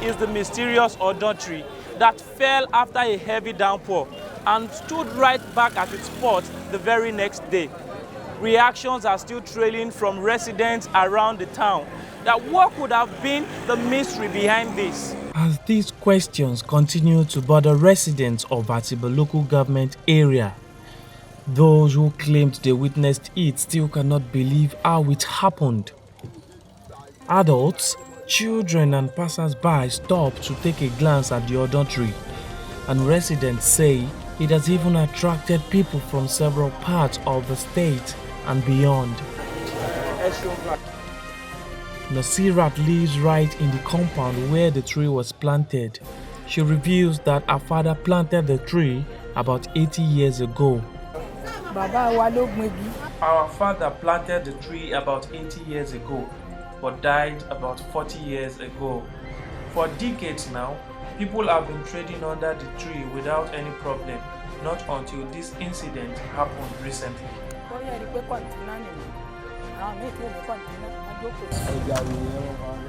is the mysterious autumn tree that fell after a heavy downpour and stood right back at its spot the very next day. Reactions are still trailing from residents around the town that what could have been the mystery behind this. As these questions continue to bother residents of Atiba local government area, those who claimed they witnessed it still cannot believe how it happened. Adults, children and passers-by stopped to take a glance at the autumn tree, and residents say it has even attracted people from several parts of the state and beyond. Nasirat lives right in the compound where the tree was planted. She reveals that her father planted the tree about 80 years ago. Our father planted the tree about 80 years ago, but died about 40 years ago. For decades now, people have been trading under the tree without any problem, not until this incident happened recently.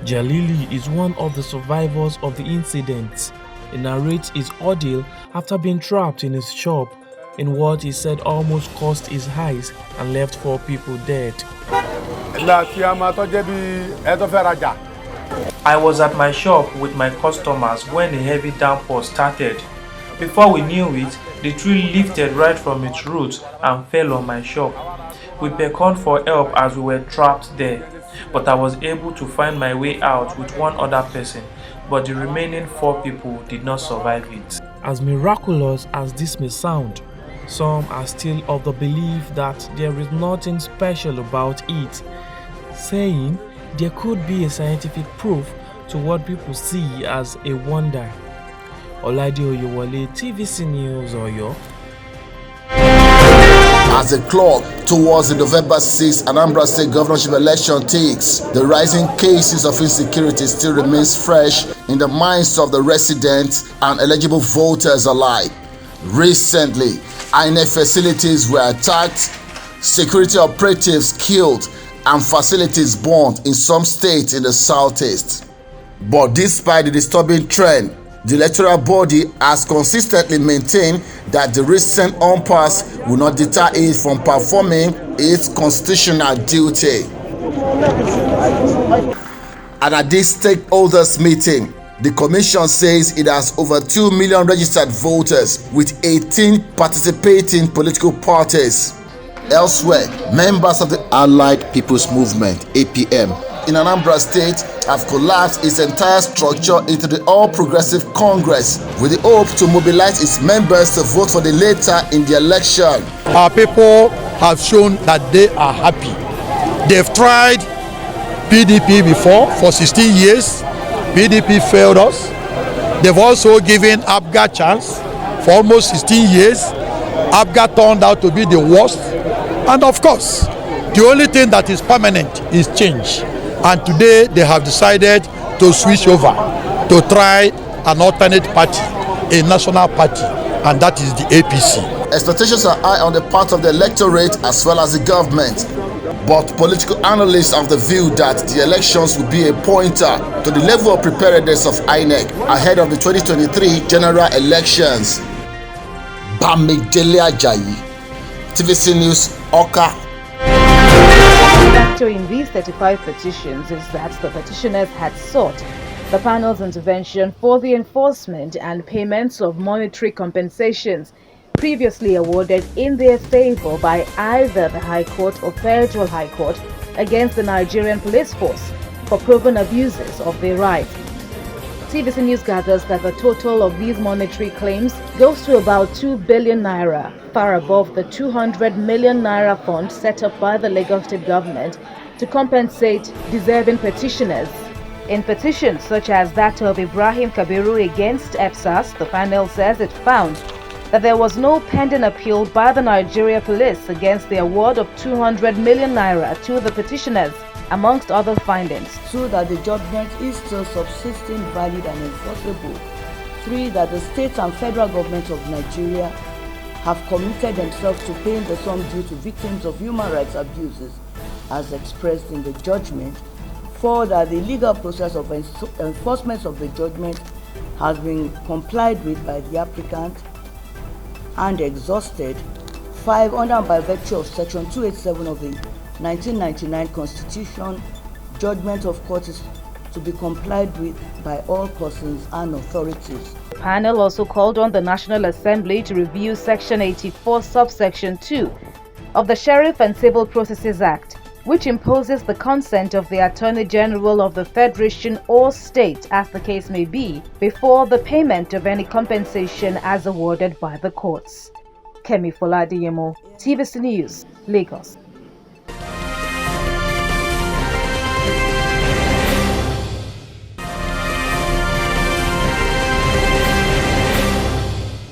Jalili is one of the survivors of the incident. He narrates his ordeal after being trapped in his shop in what he said almost cost his eyes and left 4 people dead. I was at my shop with my customers when a heavy downpour started. Before we knew it, the tree lifted right from its roots and fell on my shop. We beckoned for help as we were trapped there, but I was able to find my way out with one other person, but the remaining 4 people did not survive it. As miraculous as this may sound, some are still of the belief that there is nothing special about it, saying there could be a scientific proof to what people see as a wonder. Olaide Oyewole, TVC News Oyo. As the clock towards the November 6th Anambra State governorship election ticks, the rising cases of insecurity still remains fresh in the minds of the residents and eligible voters alike. Recently, INEC facilities were attacked, security operatives killed, and facilities burned in some states in the southeast. But despite the disturbing trend, the electoral body has consistently maintained that the recent impasse will not deter it from performing its constitutional duty. And at this stakeholders meeting, the commission says it has over 2 million registered voters with 18 participating political parties. Elsewhere, members of the Allied People's Movement, APM, in Anambra State have collapsed its entire structure into the All Progressive Congress with the hope to mobilize its members to vote for the latter in the election. Our people have shown that they are happy. They've tried PDP before for 16 years. PDP failed us. They've also given APGA chance for almost 16 years. APGA turned out to be the worst. And of course, the only thing that is permanent is change. And today they have decided to switch over to try an alternate party, a national party, and that is the APC. Expectations are high on the part of the electorate as well as the government. But political analysts have the view that the elections will be a pointer to the level of preparedness of INEC ahead of the 2023 general elections. Bamidele Ajayi, TVC News, Oka. The factor in these 35 petitions is that the petitioners had sought the panel's intervention for the enforcement and payments of monetary compensations previously awarded in their favor by either the High Court or Federal High Court against the Nigerian police force for proven abuses of their rights. TVC News gathers that the total of these monetary claims goes to about 2 billion naira, far above the 200 million naira fund set up by the Lagos State government to compensate deserving petitioners. In petitions such as that of Ibrahim Kabiru against EndSARS, the panel says it found that there was no pending appeal by the Nigeria police against the award of 200 million naira to the petitioners, amongst other findings. 2, that the judgment is still subsisting, valid and enforceable. 3, that the state and federal government of Nigeria have committed themselves to paying the sum due to victims of human rights abuses as expressed in the judgment. 4, 4, that the legal process of enforcement of the judgment has been complied with by the applicant and exhausted. 5, under and by virtue of section 287 of the 1999 Constitution, judgment of court is to be complied with by all persons and authorities. The panel also called on the National Assembly to review Section 84, subsection 2 of the Sheriff and Civil Processes Act, which imposes the consent of the Attorney General of the Federation or state, as the case may be, before the payment of any compensation as awarded by the courts. Kemi Foladiyemo, TVC News, Lagos.